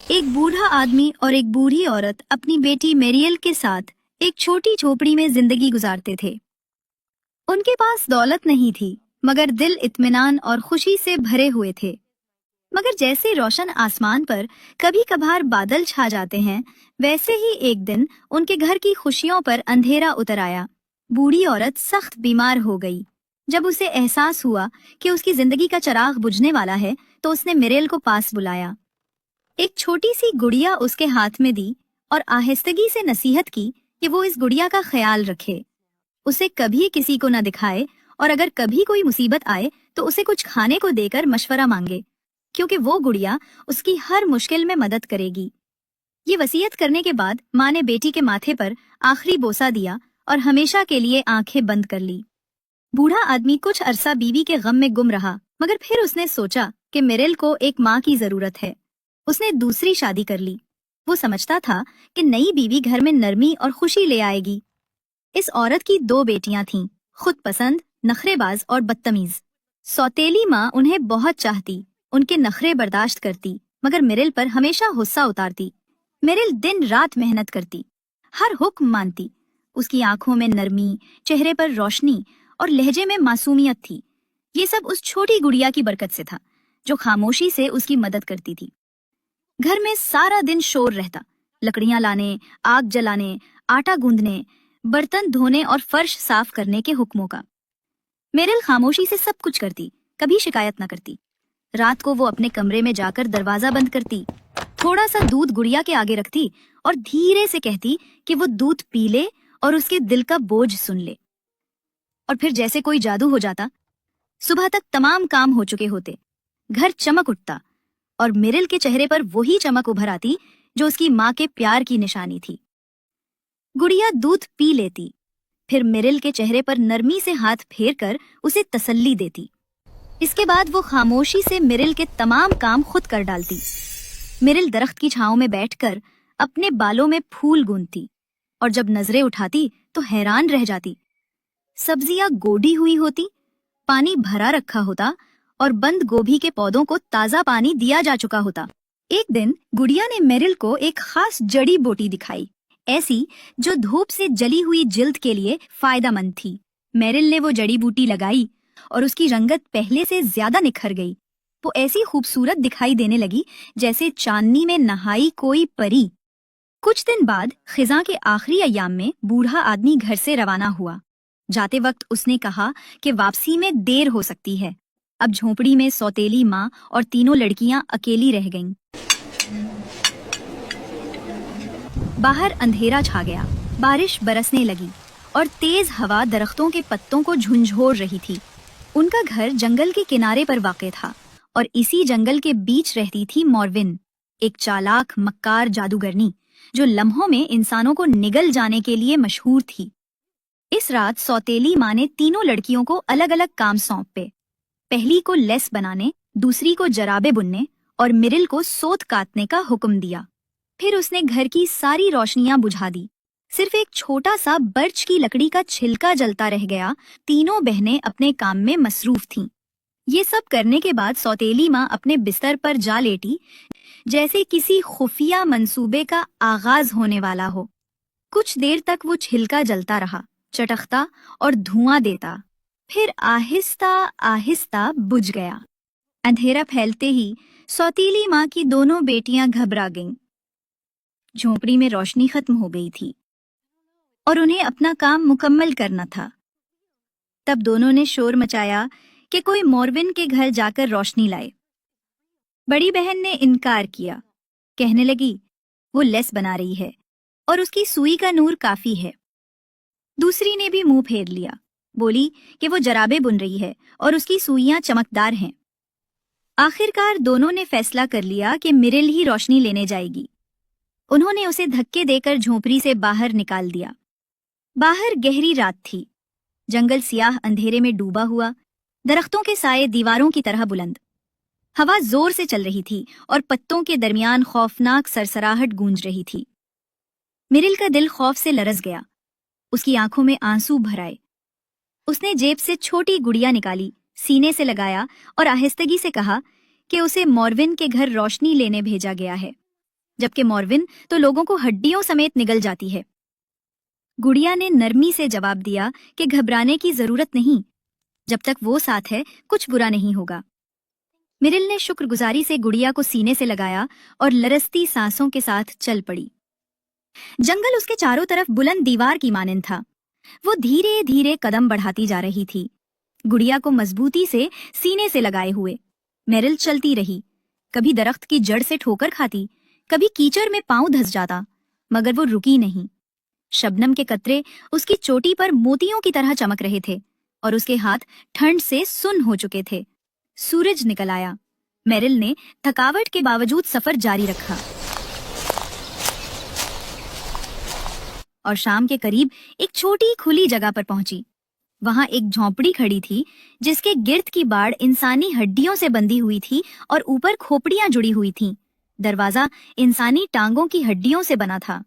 एक बूढ़ा आदमी और एक बूढ़ी औरत अपनी बेटी मेरियल के साथ एक छोटी झोपड़ी में जिंदगी गुजारते थे। उनके पास दौलत नहीं थी, मगर दिल इत्मीनान और खुशी से भरे हुए थे। मगर जैसे रोशन आसमान पर कभी कभार बादल छा जाते हैं, वैसे ही एक दिन उनके घर की खुशियों पर अंधेरा उतर आया। बूढ़ी औरत सख्त बीमार हो गई। जब उसे एहसास हुआ कि उसकी जिंदगी का चिराग बुझने वाला है, तो उसने मिरेल को पास बुलाया। एक छोटी सी गुड़िया उसके हाथ में दी और आहिस्तगी से नसीहत की कि वो इस गुड़िया का ख्याल रखे, उसे कभी किसी को न दिखाए, और अगर कभी कोई मुसीबत आए तो उसे कुछ खाने को देकर मशवरा मांगे, क्योंकि वो गुड़िया उसकी हर मुश्किल में मदद करेगी। ये वसीयत करने के बाद माँ ने बेटी के माथे पर आखिरी बोसा दिया और हमेशा के लिए आंखें बंद कर ली। बूढ़ा आदमी कुछ अरसा बीवी के गम में गुम रहा, मगर फिर उसने सोचा कि मिरेल को एक माँ की जरूरत है। उसने दूसरी शादी कर ली। वो समझता था कि नई बीवी घर में नरमी और खुशी ले आएगी। इस औरत की 2 बेटियां थीं, खुद पसंद, नखरेबाज और बदतमीज। सौतेली माँ उन्हें बहुत चाहती, उनके नखरे बर्दाश्त करती, मगर मिरेल पर हमेशा गुस्सा उतारती। मिरेल दिन रात मेहनत करती, हर हुक्म मानती। उसकी आंखों में नरमी, चेहरे पर रोशनी और लहजे में मासूमियत थी। ये सब उस छोटी गुड़िया की बरकत से था, जो खामोशी से उसकी मदद करती थी। घर में सारा दिन शोर रहता, लकड़ियां लाने, आग जलाने, आटा गूंदने, बर्तन धोने और फर्श साफ करने के हुक्मों का। मेरिल खामोशी से सब कुछ करती, कभी शिकायत न करती। रात को वो अपने कमरे में जाकर दरवाजा बंद करती, थोड़ा सा दूध गुड़िया के आगे रखती और धीरे से कहती कि वो दूध पी ले और उसके दिल का बोझ सुन ले। और फिर जैसे कोई जादू हो जाता, सुबह तक तमाम काम हो चुके होते, घर चमक उठता और मिरेल के चेहरे पर वही चमक उभर आती जो उसकी माँ के प्यार की निशानी थी। गुड़िया दूध पी लेती, फिर मिरेल के चेहरे पर नरमी से हाथ फेरकर उसे तसल्ली देती। इसके बाद वो खामोशी से मिरेल के तमाम काम खुद कर डालती। मिरेल दरख्त की छांव में बैठकर अपने बालों में फूल गूंथती, और जब नजरें उठाती तो हैरान रह जाती। सब्जियां गोडी हुई होती, पानी भरा रखा होता और बंद गोभी के पौधों को ताजा पानी दिया जा चुका होता। एक दिन गुड़िया ने मेरिल को एक खास जड़ी बूटी दिखाई, ऐसी जो धूप से जली हुई जिल्द के लिए फायदेमंद थी। मेरिल ने वो जड़ी बूटी लगाई और उसकी रंगत पहले से ज्यादा निखर गई। वो ऐसी खूबसूरत दिखाई देने लगी जैसे चांदनी में नहाई कोई परी। कुछ दिन बाद खिजा के आखिरी अय्याम में बूढ़ा आदमी घर से रवाना हुआ। जाते वक्त उसने कहा कि वापसी में देर हो सकती है। अब झोपड़ी में सौतेली माँ और तीनों लड़कियां अकेली रह गईं। बाहर अंधेरा छा गया, बारिश बरसने लगी और तेज हवा दरख्तों के पत्तों को झुंझोर रही थी। उनका घर जंगल के किनारे पर वाक़ था और इसी जंगल के बीच रहती थी मॉर्विन, एक चालाक मक्कार जादूगरनी जो लम्हों में इंसानों को निगल जाने के लिए मशहूर थी। इस रात सौतेली माँ ने तीनों लड़कियों को अलग अलग काम सौंपे। पहली को लेस बनाने, दूसरी को जराबे बुनने और मिरिल को सोत काटने का हुक्म दिया। फिर उसने घर की सारी रोशनियां बुझा दी। सिर्फ एक छोटा सा बर्च की लकड़ी का छिलका जलता रह गया। तीनों बहनें अपने काम में मसरूफ थीं। ये सब करने के बाद सौतेली माँ अपने बिस्तर पर जा लेटी, जैसे किसी खुफिया मंसूबे का आगाज होने वाला हो। कुछ देर तक वो छिलका जलता रहा, चटकता और धुआं देता, फिर आहिस्ता आहिस्ता बुझ गया। अंधेरा फैलते ही सौतीली माँ की दोनों बेटियां घबरा गईं। झोपड़ी में रोशनी खत्म हो गई थी और उन्हें अपना काम मुकम्मल करना था। तब दोनों ने शोर मचाया कि कोई मॉर्विन के घर जाकर रोशनी लाए। बड़ी बहन ने इनकार किया, कहने लगी वो लेस बना रही है और उसकी सुई का नूर काफी है। दूसरी ने भी मुंह फेर लिया, बोली कि वो जराबे बुन रही है और उसकी सुइयां चमकदार हैं। आखिरकार दोनों ने फैसला कर लिया कि मिरिल ही रोशनी लेने जाएगी। उन्होंने उसे धक्के देकर झोपड़ी से बाहर निकाल दिया। बाहर गहरी रात थी, जंगल सियाह अंधेरे में डूबा हुआ, दरख्तों के साए दीवारों की तरह बुलंद। हवा जोर से चल रही थी और पत्तों के दरमियान खौफनाक सरसराहट गूंज रही थी। मिरिल का दिल खौफ से लरस गया, उसकी आंखों में आंसू भर आए। उसने जेब से छोटी गुड़िया निकाली, सीने से लगाया और आहिस्तगी से कहा कि उसे मॉर्विन के घर रोशनी लेने भेजा गया है। जबकि मॉर्विन तो लोगों को हड्डियों समेत निगल जाती है। गुड़िया ने नरमी से जवाब दिया कि घबराने की जरूरत नहीं, जब तक वो साथ है कुछ बुरा नहीं होगा। मिरिल ने शुक्रगुजारी से गुड़िया को सीने से लगाया और लरसती सांसों के साथ चल पड़ी। जंगल उसके चारों तरफ बुलंद दीवार की मानंद था। वो धीरे धीरे कदम बढ़ाती जा रही थी, गुड़िया को मजबूती से सीने से लगाए हुए। मेरिल चलती रही, कभी दरख्त की जड़ से ठोकर खाती, कभी कीचड़ में पांव धंस जाता, मगर वो रुकी नहीं। शबनम के कतरे उसकी चोटी पर मोतियों की तरह चमक रहे थे और उसके हाथ ठंड से सुन्न हो चुके थे। सूरज निकल आया। मेरिल ने थकावट के बावजूद सफर जारी रखा और शाम के करीब एक छोटी खुली जगह पर पहुंची। वहां एक झोंपड़ी खड़ी थी जिसके गिर्द की बाड़ इंसानी हड्डियों से बंधी हुई थी और ऊपर खोपड़ियां जुड़ी हुई थीं। दरवाजा इंसानी टांगों की हड्डियों से बना था।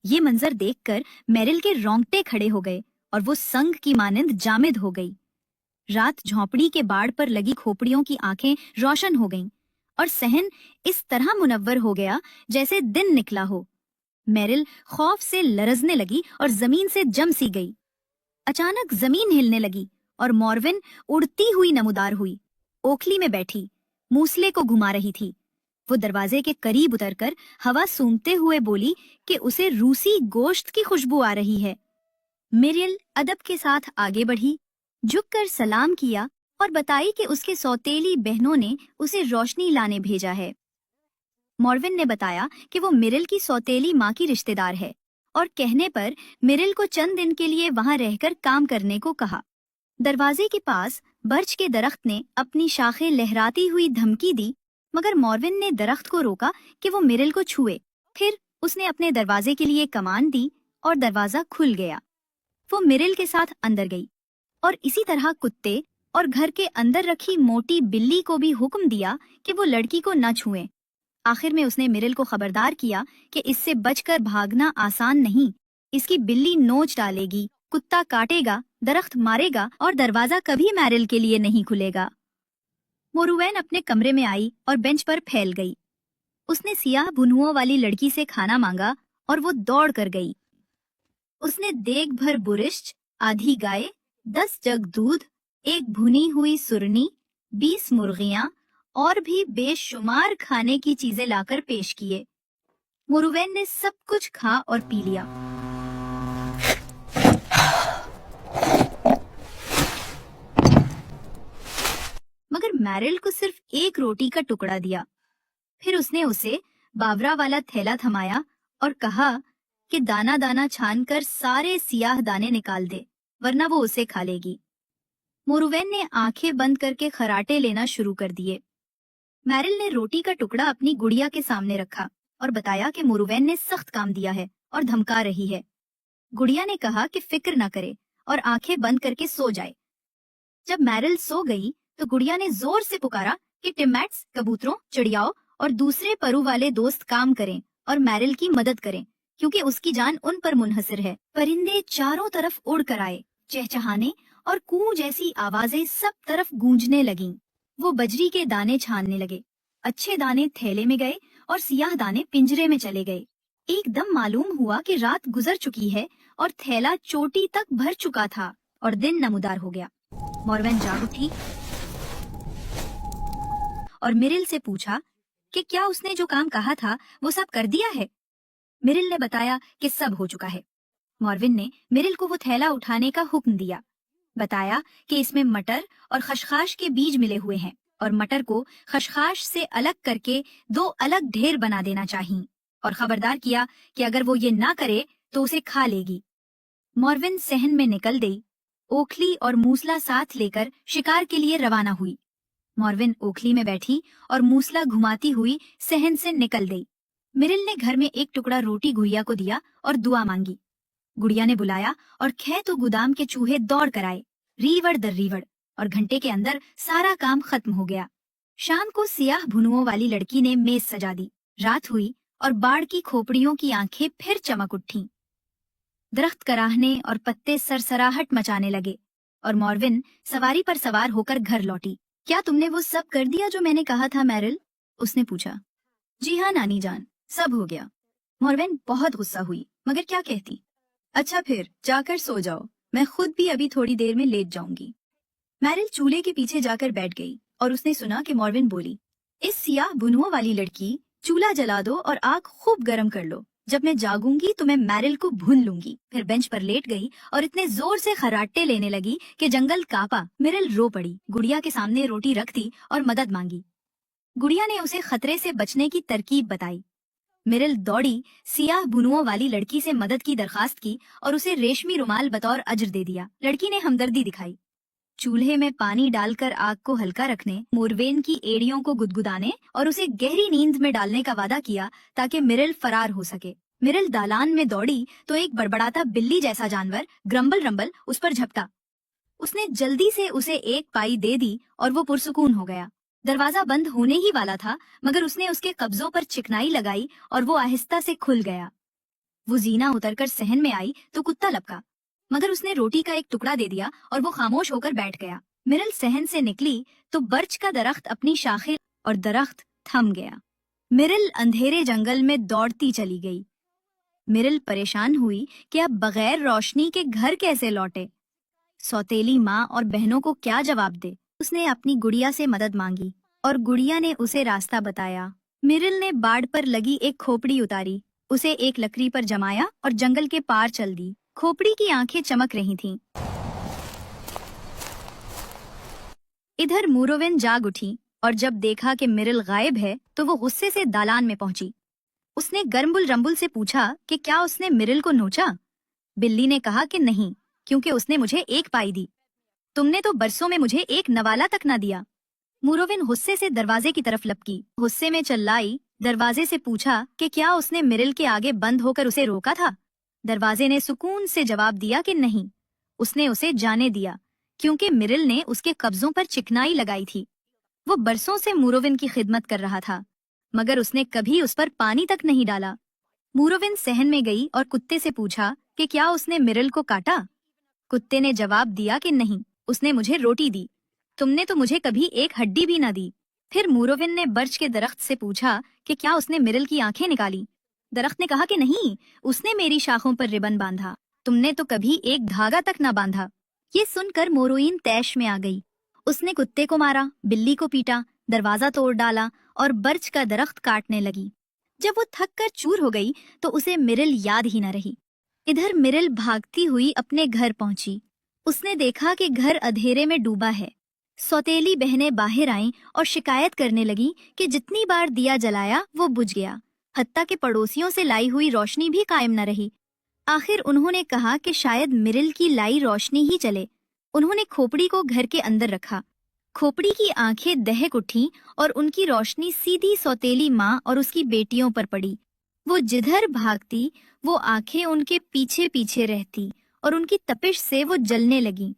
ये मंजर देखकर मेरिल के रोंगटे खड़े हो गए और वो संग की मानंद जामिद हो गई। रात झोंपड़ी के बाड़ पर लगी खोपड़ियों की आंखें रोशन हो गईं और सहन इस तरह मुनव्वर हो गया जैसे दिन निकला हो। मेरिल खौफ से लरजने लगी और जमीन से जम सी गई। अचानक जमीन हिलने लगी और मॉर्विन उड़ती हुई नमूदार हुई। ओखली में बैठी मूसले को घुमा रही थी। वो दरवाजे के करीब उतरकर हवा सूंघते हुए बोली कि उसे रूसी गोश्त की खुशबू आ रही है। मिरिल अदब के साथ आगे बढ़ी, झुककर सलाम किया और बताई कि उसके सौतेली बहनों ने उसे रोशनी लाने भेजा है। मॉर्विन ने बताया कि वो मिरिल की सौतेली माँ की रिश्तेदार है और कहने पर मिरिल को चंद दिन के लिए वहां रहकर काम करने को कहा। दरवाजे के पास बर्च के दरख्त ने अपनी शाखें लहराती हुई धमकी दी, मगर मॉर्विन ने दरख्त को रोका कि वो मिरिल को छुए। फिर उसने अपने दरवाजे के लिए कमान दी और दरवाजा खुल गया। वो मिरिल के साथ अंदर गई और इसी तरह कुत्ते और घर के अंदर रखी मोटी बिल्ली को भी हुक्म दिया कि वो लड़की को न छुएं। आखिर में उसने मिरिल को खबरदार किया कि इससे बचकर भागना आसान नहीं, इसकी बिल्ली नोच डालेगी, कुत्ता काटेगा, दरख्त मारेगा और दरवाजा कभी मैरिल के लिए नहीं खुलेगा। मोरुवैन अपने कमरे में आई और बेंच पर फैल गई। उसने सियाह भुनुओं वाली लड़की से खाना मांगा और वो दौड़ कर गई। उसने देग भर बुरिश, आधी गाय, 10 जग दूध, एक भुनी हुई सुरनी, 20 मुर्गियां और भी बेशुमार खाने की चीजें लाकर पेश किए। मोरुवैन ने सब कुछ खा और पी लिया। मगर मैरिल को सिर्फ एक रोटी का टुकड़ा दिया। फिर उसने उसे बावरा वाला थैला थमाया और कहा कि दाना दाना छानकर सारे सियाह दाने निकाल दे, वरना वो उसे खा लेगी। मोरुवैन ने आंखें बंद करके खराटे लेना शुरू कर दिए। मैरिल ने रोटी का टुकड़ा अपनी गुड़िया के सामने रखा और बताया कि मोरुवैन ने सख्त काम दिया है और धमका रही है। गुड़िया ने कहा कि फिक्र न करे और आंखें बंद करके सो जाए। जब मैरिल सो गई तो गुड़िया ने जोर से पुकारा कि टिमैट्स, कबूतरों, चिड़ियाओं और दूसरे परू वाले दोस्त काम करें और मैरिल की मदद करें, क्योंकि उसकी जान उन पर मुनहसर है। परिंदे चारों तरफ उड़ कर आए, चहचहाने और कू जैसी आवाजें सब तरफ गूंजने लगीं। वो बजरी के दाने छानने लगे। अच्छे दाने थैले में गए और सियाह दाने पिंजरे में चले गए। एकदम मालूम हुआ कि रात गुजर चुकी है और थैला चोटी तक भर चुका था और दिन नमूदार हो गया। मॉर्विन जाग उठी और मिरिल से पूछा कि क्या उसने जो काम कहा था वो सब कर दिया है। मिरिल ने बताया कि सब हो चुका है। मॉर्विन ने मिरिल को वो थैला उठाने का हुक्म दिया। बताया कि इसमें मटर और खशखाश के बीज मिले हुए हैं और मटर को खशखाश से अलग करके 2 अलग ढेर बना देना चाहिए और खबरदार किया कि अगर वो ये ना करे तो उसे खा लेगी। मॉर्विन सहन में निकल गई। ओखली और मूसला साथ लेकर शिकार के लिए रवाना हुई। मॉर्विन ओखली में बैठी और मूसला घुमाती हुई सहन से निकल गई। मिरिल ने घर में एक टुकड़ा रोटी गुड़िया को दिया और दुआ मांगी। गुड़िया ने बुलाया और खेत और गोदाम के चूहे दौड़ कर आए, रीवड़ दर रीवड़, और घंटे के अंदर सारा काम खत्म हो गया। शाम को सियाह भुनुओं वाली लड़की ने मेज सजा दी। रात हुई और बाढ़ की खोपड़ियों की आंखें फिर चमक उठी। दरख्त कराहने और पत्ते सरसराहट मचाने लगे और मॉर्विन सवारी पर सवार होकर घर लौटी। क्या तुमने वो सब कर दिया जो मैंने कहा था मैरिल? उसने पूछा। जी हाँ नानी जान, सब हो गया। मॉर्वेन बहुत गुस्सा हुई, मगर क्या कहती। अच्छा फिर जाकर सो जाओ, मैं खुद भी अभी थोड़ी देर में लेट जाऊंगी। मैरिल चूल्हे के पीछे जाकर बैठ गई और उसने सुना कि मॉर्वेन बोली, इस सियाह बुनुओं वाली लड़की, चूल्हा जला दो और आग खूब गर्म कर लो। जब मैं जागूंगी तो मैं मैरिल को भून लूंगी। फिर बेंच पर लेट गई और इतने जोर से खर्राटे लेने लगी कि जंगल कांपा। मैरिल रो पड़ी, गुड़िया के सामने रोटी रख दी और मदद मांगी। गुड़िया ने उसे खतरे से बचने की तरकीब बताई। मैरिल दौड़ी, सियाह बुनुओं वाली लड़की से मदद की दरखास्त की और उसे रेशमी रुमाल बतौर अज्र दे दिया। लड़की ने हमदर्दी दिखाई। चूल्हे में पानी डालकर आग को हल्का रखने, मोरवेन की एड़ियों को गुदगुदाने और उसे गहरी नींद में डालने का वादा किया ताकि मिरिल फरार हो सके। मिरिल दालान में दौड़ी तो एक बड़बड़ाता बिल्ली जैसा जानवर ग्रम्बल रंबल उस पर झपटा। उसने जल्दी से उसे एक पाई दे दी और वो पुरसुकून हो गया। दरवाजा बंद होने ही वाला था, मगर उसने उसके कब्जों पर चिकनाई लगाई और वो आहिस्ता से खुल गया। वो जीना उतरकर सहन में आई तो कुत्ता लपका, मगर उसने रोटी का एक टुकड़ा दे दिया और वो खामोश होकर बैठ गया। मिरिल सहन से निकली तो बर्च का दरख्त अपनी शाखें और दरख्त थम गया। मिरिल अंधेरे जंगल में दौड़ती चली गई। मिरिल परेशान हुई कि अब बगैर रोशनी के घर कैसे लौटे। सौतेली माँ और बहनों को क्या जवाब दे। उसने अपनी गुड़िया से मदद मांगी और गुड़िया ने उसे रास्ता बताया। मिरिल ने बाड़ पर लगी एक खोपड़ी उतारी, उसे एक लकड़ी पर जमाया और जंगल के पार चल दी। खोपड़ी की आंखें चमक रही थीं। इधर मूरोवेन जाग उठी और जब देखा कि मिरिल गायब है तो वो गुस्से से दालान में पहुंची। उसने गर्मबुल रंबुल से पूछा कि क्या उसने मिरिल को नोचा। बिल्ली ने कहा कि नहीं, क्योंकि उसने मुझे एक पाई दी। तुमने तो बरसों में मुझे एक नवाला तक ना दिया। मूरोवेन गुस्से से दरवाजे की तरफ लपकी, गुस्से में चिल्लाई। दरवाजे से पूछा कि क्या उसने मिरिल के आगे बंद होकर उसे रोका था। दरवाजे ने सुकून से जवाब दिया कि नहीं, उसने उसे जाने दिया क्योंकि मिरिल ने उसके कब्जों पर चिकनाई लगाई थी। वो बरसों से मूरोवेन की खिदमत कर रहा था, मगर उसने कभी उस पर पानी तक नहीं डाला। मूरोवेन सहन में गई और कुत्ते से पूछा कि क्या उसने मिरिल को काटा। कुत्ते ने जवाब दिया कि नहीं, उसने मुझे रोटी दी। तुमने तो मुझे कभी एक हड्डी भी न दी। फिर मूरोवेन ने बर्च के दरख्त से पूछा कि क्या उसने मिरिल की आंखें निकाली। दरख्त ने कहा कि नहीं, उसने मेरी शाखों पर रिबन बांधा। तुमने तो कभी एक धागा तक न बांधा। ये सुनकर मोरोइन तैश में आ गई। उसने कुत्ते को मारा, बिल्ली को पीटा, दरवाजा तोड़ डाला और बर्च का दरख्त काटने लगी। जब वो थक कर चूर हो गई तो उसे मिरिल याद ही न रही। इधर मिरिल भागती हुई अपने घर पहुंची। उसने देखा कि घर अंधेरे में डूबा है। सौतेली बहनें बाहर आईं और शिकायत करने लगी कि जितनी बार दिया जलाया वो बुझ गया। हत्ता के पड़ोसियों से लाई हुई रोशनी भी कायम न रही। आखिर उन्होंने कहा कि शायद मिरिल की लाई रोशनी ही चले। उन्होंने खोपड़ी को घर के अंदर रखा। खोपड़ी की आंखें दहक उठीं और उनकी रोशनी सीधी सौतेली माँ और उसकी बेटियों पर पड़ी। वो जिधर भागती वो आंखें उनके पीछे पीछे रहती और उनकी तपिश से वो जलने लगी।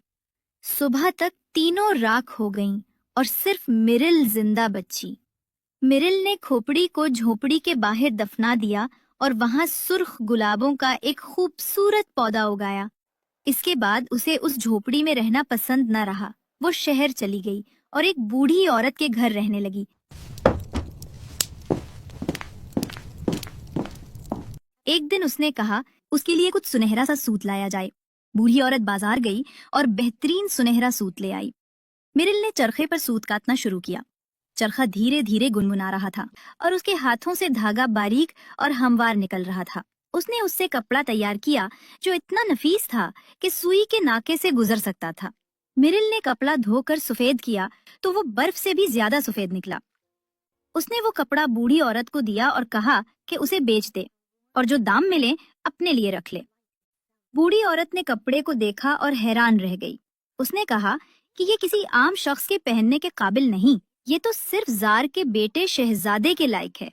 सुबह तक तीनों राख हो गईं और सिर्फ मिरिल जिंदा बची। मिरिल ने खोपड़ी को झोपड़ी के बाहर दफना दिया और वहां सुर्ख गुलाबों का एक खूबसूरत पौधा उगाया। इसके बाद उसे उस झोपड़ी में रहना पसंद न रहा। वो शहर चली गई और एक बूढ़ी औरत के घर रहने लगी। एक दिन उसने कहा उसके लिए कुछ सुनहरा सा सूत लाया जाए। बूढ़ी औरत बाजार गई और बेहतरीन सुनहरा सूत ले आई। मिरिल ने चरखे पर सूत काटना शुरू किया। चरखा धीरे धीरे गुनगुना रहा था और उसके हाथों से धागा बारीक और हमवार निकल रहा था। उसने उससे कपड़ा तैयार किया जो इतना नफीस था कि सुई के नाके से गुजर सकता था। मिरिल ने कपड़ा धोकर सफेद किया तो वो बर्फ से भी ज्यादा सफेद निकला। उसने वो कपड़ा बूढ़ी औरत को दिया और कहा कि उसे बेच दे और जो दाम मिले अपने लिए रख ले। बूढ़ी औरत ने कपड़े को देखा और हैरान रह गई। उसने कहा कि ये किसी आम शख्स के पहनने के काबिल नहीं, ये तो सिर्फ जार के बेटे शहजादे के लायक है।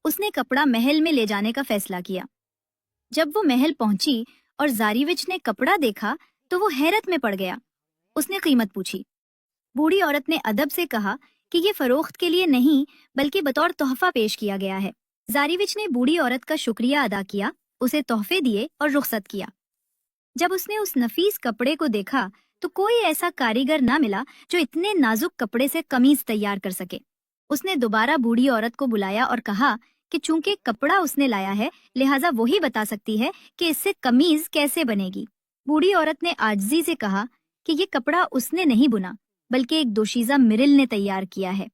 उसने कपड़ा महल में ले जाने का फैसला किया। जब वो महल पहुंची और जारीविच ने कपड़ा देखा तो वो हैरत में पड़ गया। उसने कीमत पूछी। बूढ़ी औरत ने अदब से कहा कि ये फरोख्त के लिए नहीं बल्कि बतौर तोहफा पेश किया गया है। जारीविच ने बूढ़ी औरत का शुक्रिया अदा किया, उसे तोहफे दिए और रुखसत किया। जब उसने उस नफीस कपड़े को देखा तो कोई ऐसा कारीगर ना मिला जो इतने नाजुक कपड़े से कमीज तैयार कर सके। उसने दोबारा बूढ़ी औरत को बुलाया और कहा कि चूंकि कपड़ा उसने लाया है लिहाजा वही बता सकती है कि इससे कमीज कैसे बनेगी। बूढ़ी औरत ने आजिज़ी से कहा कि ये कपड़ा उसने नहीं बुना बल्कि एक दोशीज़ा मिरिल ने तैयार किया है।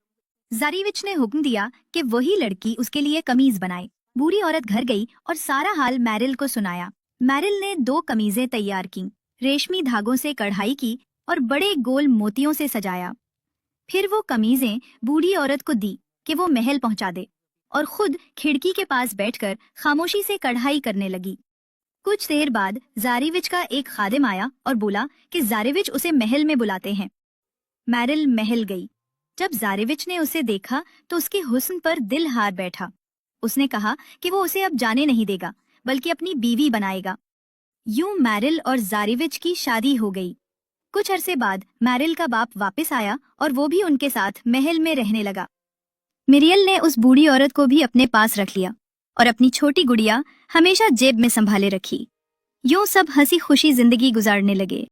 जारीविच ने हुक्म दिया कि वही लड़की उसके लिए कमीज बनाए। बूढ़ी औरत घर गई और सारा हाल मैरिल को सुनाया। मैरिल ने 2 कमीजें तैयार की, रेशमी धागों से कढ़ाई की और बड़े गोल मोतियों से सजाया। फिर वो कमीजें बूढ़ी औरत को दी कि वो महल पहुंचा दे और खुद खिड़की के पास बैठकर खामोशी से कढ़ाई करने लगी। कुछ देर बाद जारीविच का एक खादिम आया और बोला कि जारीविच उसे महल में बुलाते हैं। मैरिल महल गई। जब जारीविच ने उसे देखा तो उसके हुस्न पर दिल हार बैठा। उसने कहा कि वो उसे अब जाने नहीं देगा बल्कि अपनी बीवी बनाएगा। यूं मैरिल और जारीविच की शादी हो गई। कुछ अरसे बाद मैरिल का बाप वापस आया और वो भी उनके साथ महल में रहने लगा। मिरियल ने उस बूढ़ी औरत को भी अपने पास रख लिया और अपनी छोटी गुड़िया हमेशा जेब में संभाले रखी। यूं सब हंसी खुशी जिंदगी गुजारने लगे।